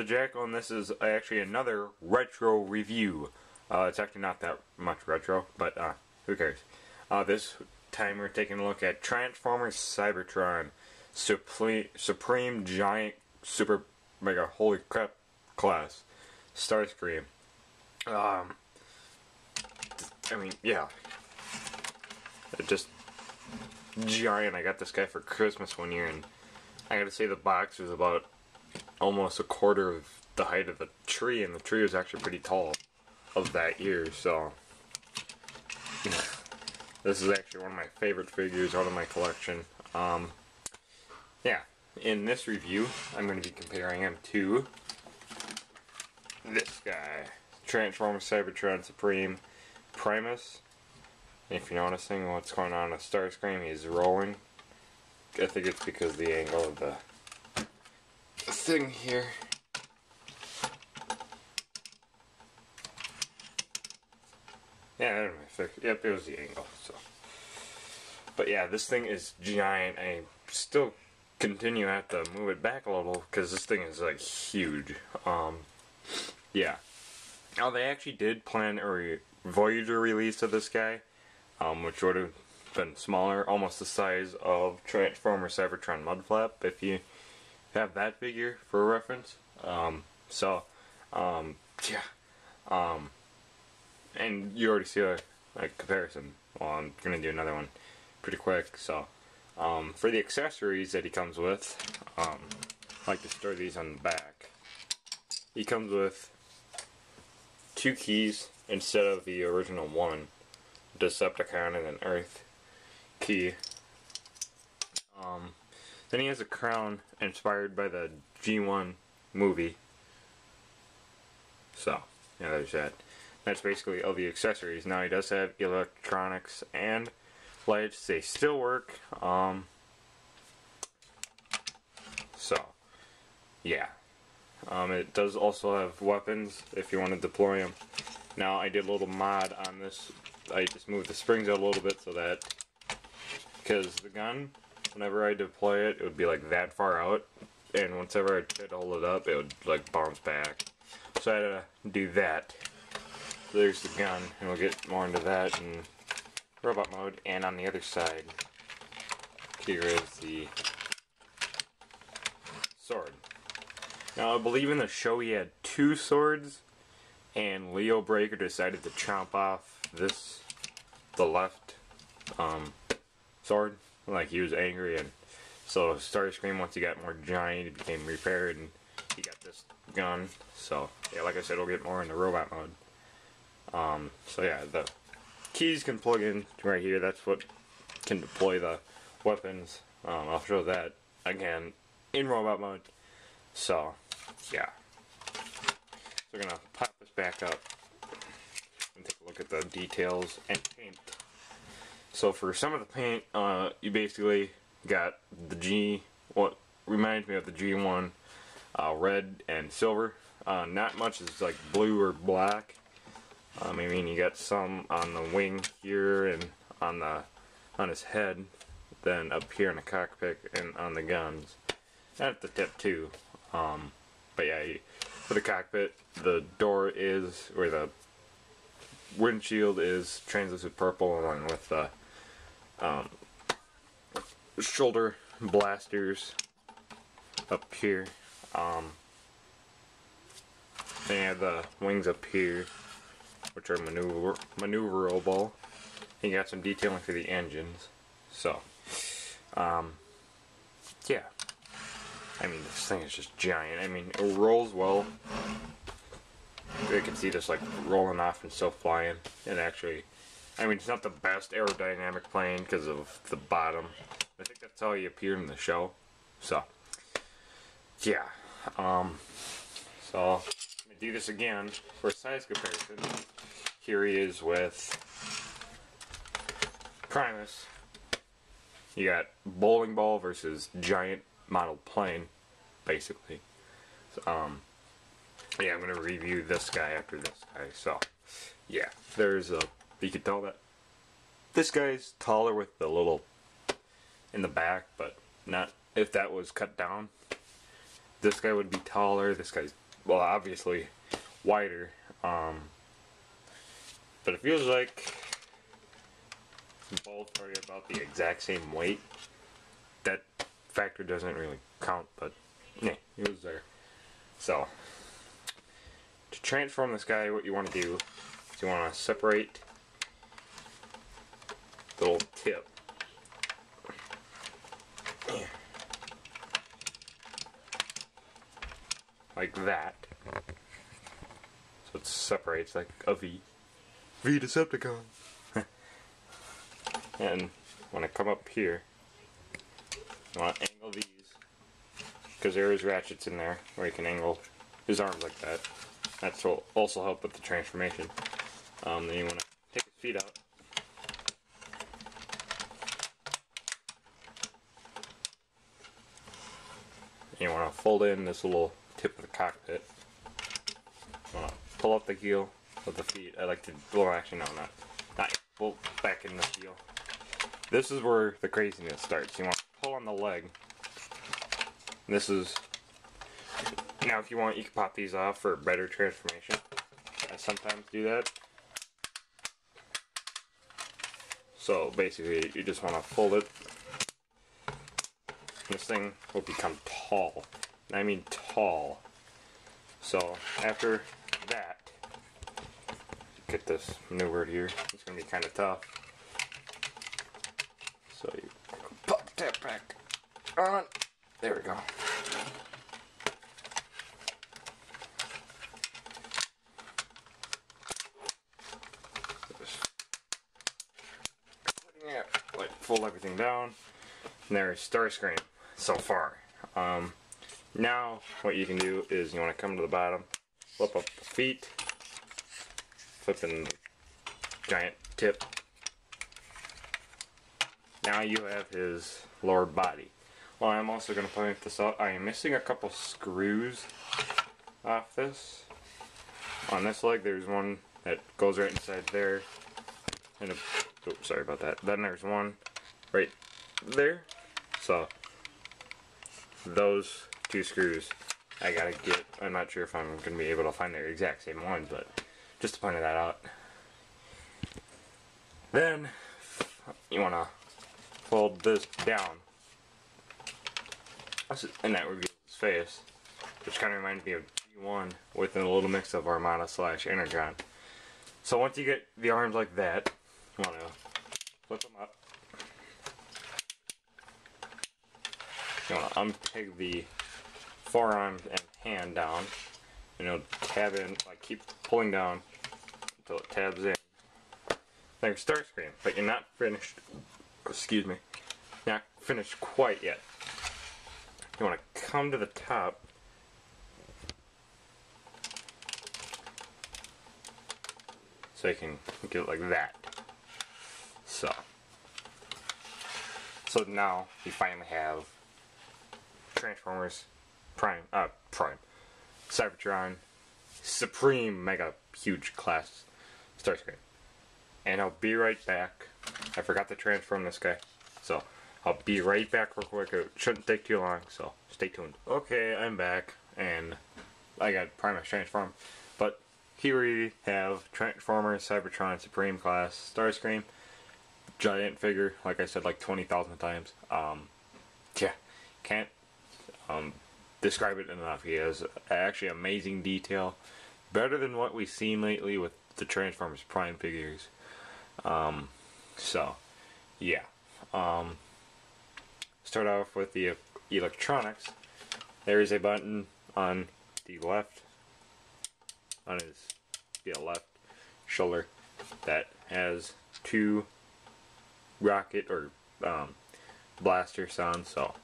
the Jackal, and this is actually another retro review. It's actually not that much retro, but who cares? This time we're taking a look at Transformers Cybertron Supreme Giant Super Mega Holy Crap Class STARSCREAM. I mean, yeah. It just giant. I got this guy for Christmas one year, and I gotta say the box was about almost a quarter of the height of the tree, and the tree was actually pretty tall of that year, so this is actually one of my favorite figures out of my collection. Yeah, in this review I'm going to be comparing him to this guy, Transformers Cybertron Supreme Primus. If you're noticing what's going on with STARSCREAM, he's rolling. I think it's because of the angle of the thing here. Yeah, yep, it was the angle. So, but yeah, this thing is giant. I still continue to have to move it back a little because this thing is like huge. Yeah. Now they actually did plan a Voyager release of this guy, which would have been smaller, almost the size of Transformers Cybertron Mudflap, if you have that figure for reference. Yeah. And you already see a comparison. Well, I'm going to do another one pretty quick. So, for the accessories that he comes with, I like to store these on the back. He comes with 2 keys instead of the original one, Decepticon and an Earth key. Then he has a crown inspired by the G1 movie. So, yeah, there's that. That's basically all the accessories. Now he does have electronics and lights. They still work. So, yeah. It does also have weapons if you want to deploy them. Now I did a little mod on this. I just moved the springs out a little bit so that, because the gun, whenever I deploy it, it would be like that far out, and whenever I tried to hold it up, it would like bounce back. So I had to do that. So there's the gun, and we'll get more into that in robot mode. And on the other side, here is the sword. Now I believe in the show he had 2 swords, and Leo Breaker decided to chomp off the left sword. Like, he was angry, and so STARSCREAM, once he got more giant, he became repaired, and he got this gun. So yeah, like I said, we'll get more into robot mode. So yeah, the keys can plug in right here. That's what can deploy the weapons. I'll show that again in robot mode. So yeah, so we're gonna pop this back up and take a look at the details and paint. So for some of the paint, you basically got the what reminds me of the G1, red and silver. Not much is like blue or black. I mean, you got some on the wing here and on his head, then up here in the cockpit and on the guns, and at the tip too. But yeah, for the cockpit, the door is, or the windshield is translucent purple, along with the shoulder blasters up here. They have the wings up here, which are maneuverable. You got some detailing for the engines. So, yeah. I mean, this thing is just giant. I mean, it rolls well. You can see this like rolling off and still flying. And actually, I mean, it's not the best aerodynamic plane because of the bottom. I think that's how he appeared in the show. So, yeah. So let me do this again for a size comparison. Here he is with Primus. You got bowling ball versus giant model plane, basically. So, yeah, I'm gonna review this guy after this guy. So, yeah, there's a. You can tell that this guy's taller with the little in the back, but not if that was cut down. This guy would be taller. This guy's well, obviously wider, but it feels like both are about the exact same weight. That factor doesn't really count, but yeah, it was there. So, to transform this guy, what you want to do is you want to separate the little tip. Like that. So it separates like a V. V Decepticon. And when I come up here, you want to angle these, because there is ratchets in there where you can angle his arms like that. That will also help with the transformation. Then you want to take his feet out. And you want to fold in this little tip of the cockpit. You want to pull up the heel of the feet. I like to, well, actually no, not pull back in the heel. This is where the craziness starts. You want to pull on the leg. This is, now if you want, you can pop these off for better transformation. I sometimes do that. So basically, you just want to fold it. This thing will become tall. And I mean tall. So after that, get this new word here. It's going to be kind of tough. So you pop that back on. There we go. Yeah, like fold everything down. And there's STARSCREAM so far. Now what you can do is you want to come to the bottom, flip up the feet, flipping the giant tip. Now you have his lower body. Well, I'm also going to point this out. I am missing a couple screws off this. On this leg, there's one that goes right inside there. And oops, sorry about that. Then there's one right there. So those two screws I gotta get. I'm not sure if I'm going to be able to find their exact same ones, but just to point that out. Then you want to fold this down. And that reveals his face, which kind of reminds me of G1 with a little mix of Armada / Energon. So once you get the arms like that, you want to flip them up. You want to unpeg the forearms and hand down, and it'll tab in, like keep pulling down until it tabs in. Then STARSCREAM, but you're not finished. Excuse me, not finished quite yet. You want to come to the top, so you can get it like that. So now you finally have Transformers Prime, Cybertron, Supreme Mega Huge Class STARSCREAM. And I'll be right back. I forgot to transform this guy, so I'll be right back real quick. It shouldn't take too long, so stay tuned. Okay, I'm back, and I got Primus transformed. But here we have Transformers, Cybertron, Supreme Class, STARSCREAM. Giant figure, like I said like 20,000 times. Yeah, can't describe it enough. He has actually amazing detail. Better than what we've seen lately with the Transformers Prime figures. So, yeah. Start off with the electronics. There is a button on the left, on his left shoulder, that has two rocket or blaster sounds. So,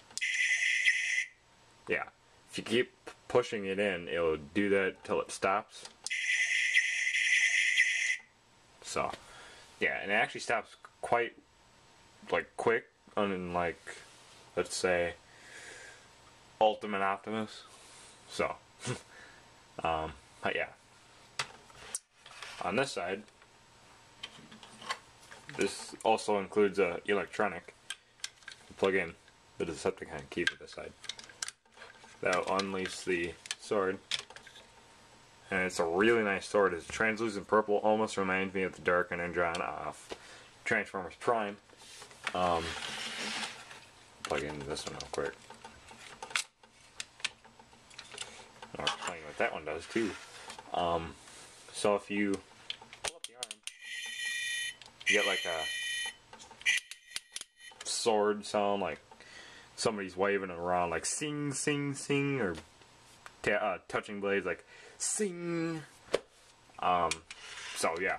yeah, if you keep pushing it in, it'll do that till it stops. So, yeah, and it actually stops quite quick, unlike, let's say, Ultimate Optimus. So, but yeah. On this side, this also includes a electronic. Plug in the Decepticon key to this side. That'll unleash the sword. and it's a really nice sword. It's translucent purple, almost reminds me of the Dark Energon off Transformers Prime. Plug in this one real quick. I'll explain what that one does too. So if you pull up the arm, you get like a sword sound, like somebody's waving it around, like sing, sing, sing, or touching blades, like sing. So yeah.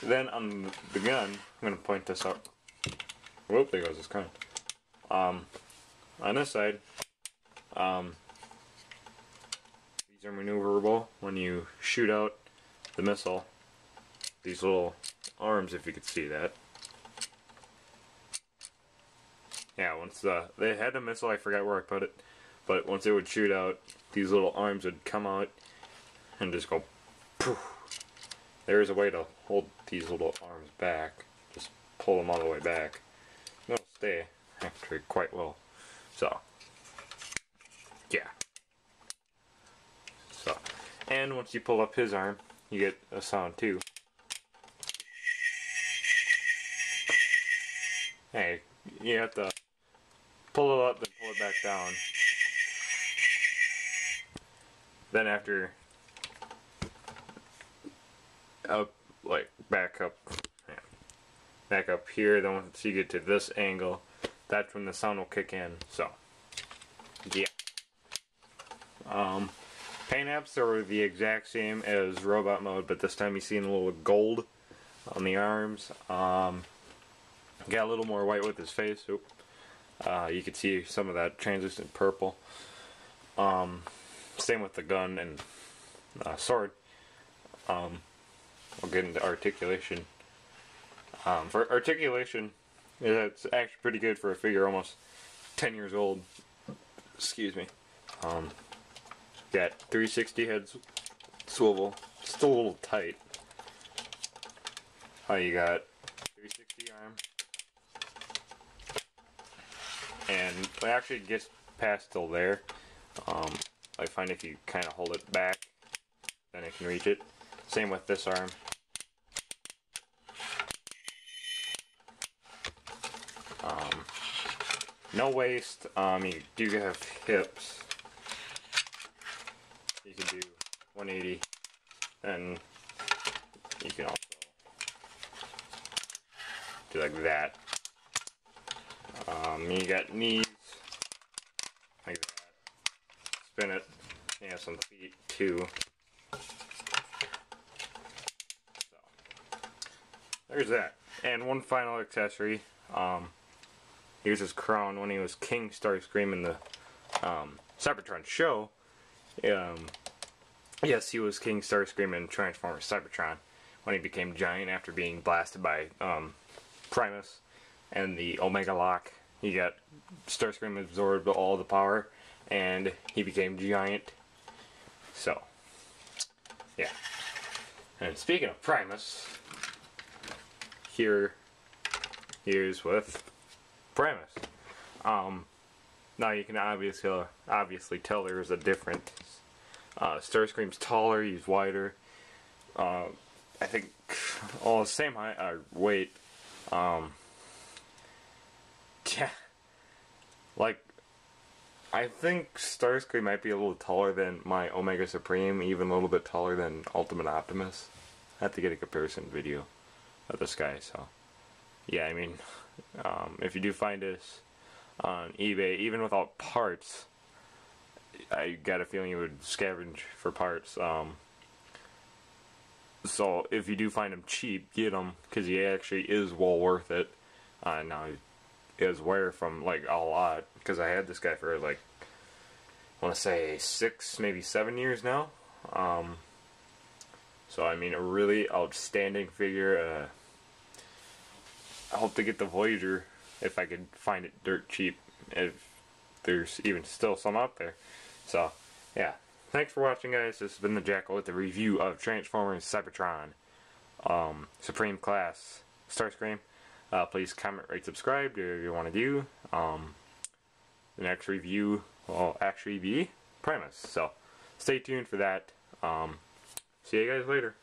Then on the gun, I'm gonna point this up. Whoop! There goes this gun. On this side, these are maneuverable when you shoot out the missile. These little arms, if you could see that. Yeah, once they had a missile, I forgot where I put it, but once it would shoot out, these little arms would come out and just go poof. There's a way to hold these little arms back. Just pull them all the way back. It'll stay actually quite well. So, yeah. So, and once you pull up his arm, you get a sound too. Hey, you have to pull it up, then pull it back down. Then after, back up here, then once you get to this angle, that's when the sound will kick in. So, yeah. Paint apps are the exact same as robot mode, but this time you see a little gold on the arms. Got a little more white with his face. Oop. You can see some of that translucent purple. Same with the gun and sword. We'll get into articulation. For articulation, it's actually pretty good for a figure almost 10 years old. Excuse me. Got 360 head swivel. Still a little tight. You got 360 arm. And it actually gets past till there. I find if you kind of hold it back, then it can reach it. Same with this arm. No waist. You do have hips. You can do 180, and you can also do like that. You got knees like that. Spin it. You have some feet too. So there's that. And one final accessory. Here's his crown when he was King Starscream in the Cybertron show. Yes, he was King Starscream in Transformers Cybertron when he became giant after being blasted by Primus and the Omega Lock. He got Starscream absorbed all the power and he became giant. So, yeah. And speaking of Primus, here's with Primus. Now you can obviously tell there's a difference. Starscream's taller, he's wider. I think all the same height or weight. Yeah. Like, I think Starscream might be a little taller than my Omega Supreme, even a little bit taller than Ultimate Optimus. I have to get a comparison video of this guy, so. Yeah, I mean, if you do find this on eBay, even without parts, I got a feeling you would scavenge for parts. So if you do find him cheap, get him, because he actually is well worth it. Now he is rare from like a lot, because I had this guy for like, I want to say 6, maybe 7 years now. So I mean, a really outstanding figure. I hope to get the Voyager if I could find it dirt cheap, if there's even still some out there. So, yeah. Thanks for watching, guys. This has been the Jackal with the review of Transformers Cybertron Supreme Class Starscream. Please comment, rate, subscribe, do whatever you want to do. The next review will actually be Primus. So, stay tuned for that. See you guys later.